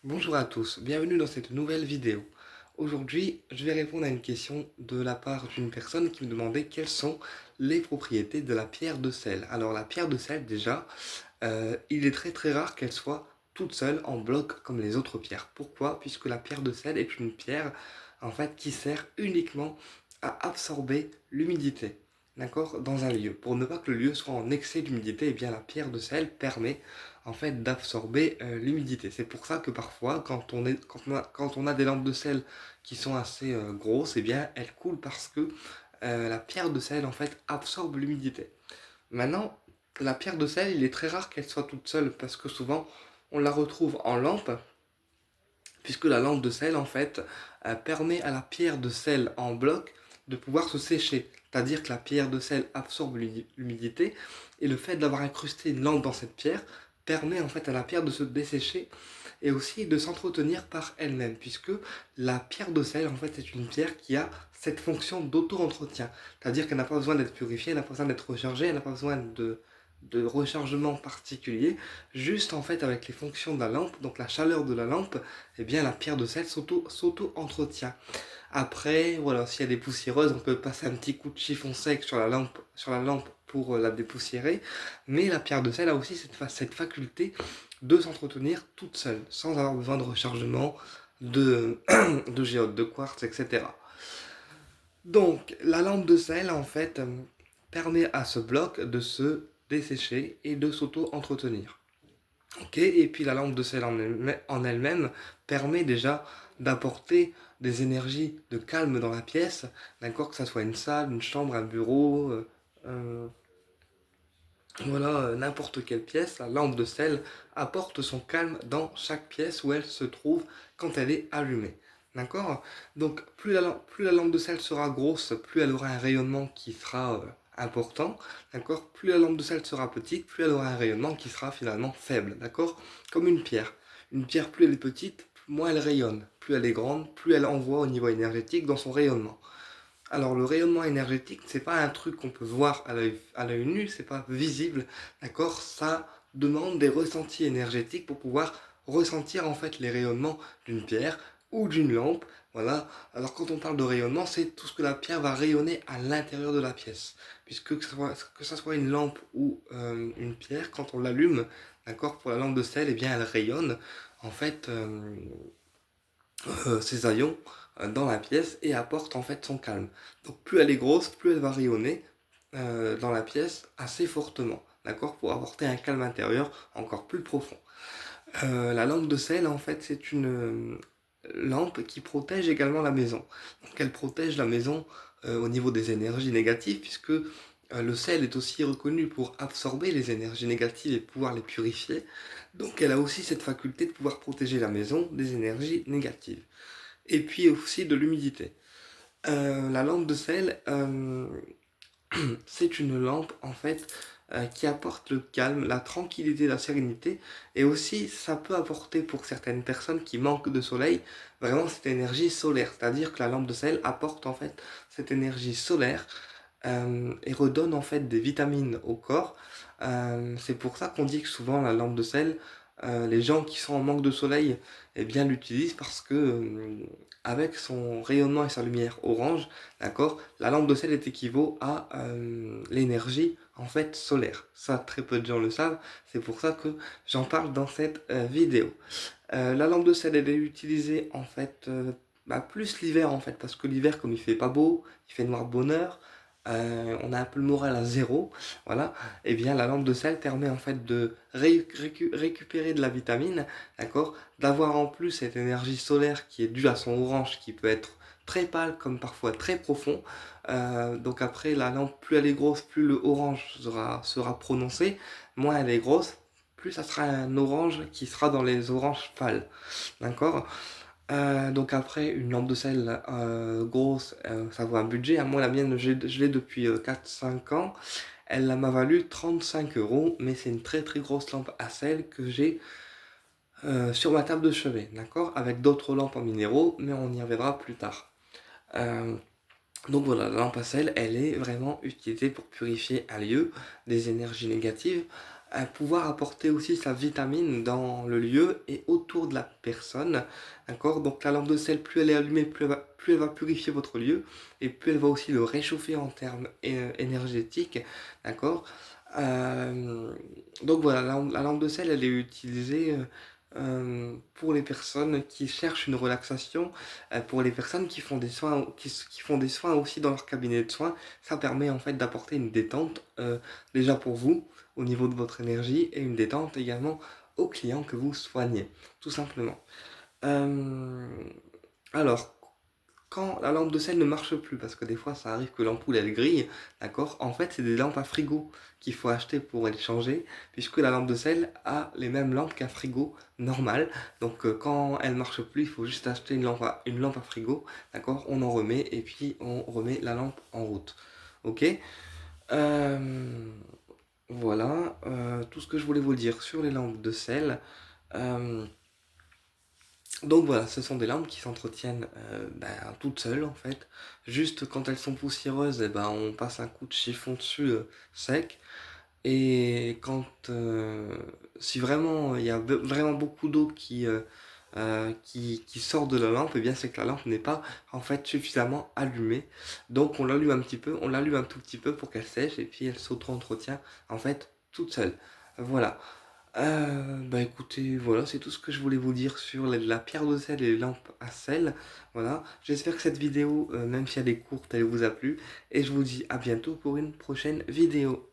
Bonjour à tous, bienvenue dans cette nouvelle vidéo. Aujourd'hui, je vais répondre à une question de la part d'une personne qui me demandait quelles sont les propriétés de la pierre de sel. Alors la pierre de sel déjà, il est très rare qu'elle soit toute seule en bloc comme les autres pierres. Pourquoi? Puisque la pierre de sel est une pierre en fait qui sert uniquement à absorber l'humidité. D'accord? Dans un lieu. Pour ne pas que le lieu soit en excès d'humidité, eh bien la pierre de sel permet en fait d'absorber l'humidité. C'est pour ça que parfois quand on a des lampes de sel qui sont assez grosses, eh bien elles coulent parce que la pierre de sel en fait absorbe l'humidité. Maintenant, la pierre de sel, il est très rare qu'elle soit toute seule parce que souvent on la retrouve en lampe, puisque la lampe de sel en fait permet à la pierre de sel en bloc de pouvoir se sécher. C'est-à-dire que la pierre de sel absorbe l'humidité et le fait d'avoir incrusté une lampe dans cette pierre permet en fait à la pierre de se dessécher et aussi de s'entretenir par elle-même, puisque la pierre de sel en fait c'est une pierre qui a cette fonction d'auto-entretien. C'est-à-dire qu'elle n'a pas besoin d'être purifiée, elle n'a pas besoin d'être rechargée, elle n'a pas besoin de rechargement particulier, juste en fait avec les fonctions de la lampe, donc la chaleur de la lampe, eh bien la pierre de sel s'auto-entretient. Après, voilà, si elle est poussiéreuse, on peut passer un petit coup de chiffon sec sur la lampe pour la dépoussiérer, mais la pierre de sel a aussi cette faculté de s'entretenir toute seule, sans avoir besoin de rechargement, de géode, de quartz, etc. Donc, la lampe de sel, en fait, permet à ce bloc de se dessécher et de s'auto-entretenir. Ok, et puis la lampe de sel en elle-même permet déjà d'apporter des énergies de calme dans la pièce, d'accord, que ça soit une salle, une chambre, un bureau, voilà, n'importe quelle pièce, la lampe de sel apporte son calme dans chaque pièce où elle se trouve quand elle est allumée. D'accord? Donc plus la lampe de sel sera grosse, plus elle aura un rayonnement qui sera important. D'accord? Plus la lampe de sel sera petite, plus elle aura un rayonnement qui sera finalement faible. D'accord? Comme une pierre. Une pierre, plus elle est petite, moins elle rayonne. Plus elle est grande, plus elle envoie au niveau énergétique dans son rayonnement. Alors le rayonnement énergétique, c'est pas un truc qu'on peut voir à l'œil nu, c'est pas visible, d'accord? Ça demande des ressentis énergétiques pour pouvoir ressentir en fait les rayonnements d'une pierre ou d'une lampe, voilà. Alors quand on parle de rayonnement, c'est tout ce que la pierre va rayonner à l'intérieur de la pièce, puisque que ça soit une lampe ou une pierre, quand on l'allume, d'accord, pour la lampe de sel, eh bien elle rayonne en fait ses haillons dans la pièce et apporte en fait son calme. Donc plus elle est grosse, plus elle va rayonner dans la pièce assez fortement, d'accord, pour apporter un calme intérieur encore plus profond. La lampe de sel, en fait, c'est une lampe qui protège également la maison. Donc elle protège la maison au niveau des énergies négatives, puisque le sel est aussi reconnu pour absorber les énergies négatives et pouvoir les purifier. Donc elle a aussi cette faculté de pouvoir protéger la maison des énergies négatives et puis aussi de l'humidité. La lampe de sel, c'est une lampe en fait qui apporte le calme, la tranquillité, la sérénité, et aussi ça peut apporter pour certaines personnes qui manquent de soleil vraiment cette énergie solaire, c'est-à-dire que la lampe de sel apporte en fait cette énergie solaire et redonne en fait des vitamines au corps. C'est pour ça qu'on dit que souvent la lampe de sel, les gens qui sont en manque de soleil, eh bien l'utilisent parce que avec son rayonnement et sa lumière orange, d'accord, la lampe de sel est équivaut à l'énergie en fait solaire. Ça, très peu de gens le savent. C'est pour ça que j'en parle dans cette vidéo. La lampe de sel, elle est utilisée en fait plus l'hiver en fait, parce que l'hiver, comme il fait pas beau, il fait noir de bonheur, on a un peu le moral à zéro, voilà. Et bien la lampe de sel permet en fait de récupérer de la vitamine, d'accord, d'avoir en plus cette énergie solaire qui est due à son orange, qui peut être très pâle comme parfois très profond. Donc après la lampe, plus elle est grosse, plus le orange sera prononcé, moins elle est grosse, plus ça sera un orange qui sera dans les oranges pâles. D'accord? Donc après, une lampe de sel grosse, ça vaut un budget. Moi, la mienne, je l'ai depuis 4-5 ans. Elle m'a valu 35 €, mais c'est une très grosse lampe à sel que j'ai sur ma table de chevet. D'accord? Avec d'autres lampes en minéraux, mais on y reviendra plus tard. Euh, donc voilà, la lampe à sel, elle est vraiment utilisée pour purifier un lieu des énergies négatives. pouvoir apporter aussi sa vitamine dans le lieu et autour de la personne, d'accord? Donc la lampe de sel, plus elle est allumée, plus elle va purifier votre lieu, et plus elle va aussi le réchauffer en termes énergétiques, d'accord? Euh, donc voilà, la lampe de sel, elle est utilisée pour les personnes qui cherchent une relaxation, pour les personnes qui font des soins, qui font des soins aussi dans leur cabinet de soins. Ça permet en fait d'apporter une détente déjà pour vous au niveau de votre énergie et une détente également aux clients que vous soignez, tout simplement. Euh, alors, quand la lampe de sel ne marche plus, parce que des fois ça arrive que l'ampoule elle grille, d'accord? En fait, c'est des lampes à frigo qu'il faut acheter pour les changer, puisque la lampe de sel a les mêmes lampes qu'un frigo normal. Donc quand elle marche plus, il faut juste acheter une lampe à frigo, d'accord? On en remet et puis on remet la lampe en route. Ok? Euh, voilà, tout ce que je voulais vous dire sur les lampes de sel. Euh, donc voilà, ce sont des lampes qui s'entretiennent toutes seules en fait. Juste quand elles sont poussiéreuses, eh ben, on passe un coup de chiffon dessus sec. Et quand si vraiment il y a vraiment beaucoup d'eau qui sort de la lampe, et bien c'est que la lampe n'est pas en fait suffisamment allumée. Donc on l'allume un petit peu, on l'allume un tout petit peu pour qu'elle sèche et puis elle s'auto-entretient en fait toute seule. Voilà. Bah écoutez, voilà, c'est tout ce que je voulais vous dire sur la pierre de sel et les lampes à sel. Voilà, j'espère que cette vidéo, même si elle est courte, elle vous a plu. Et je vous dis à bientôt pour une prochaine vidéo.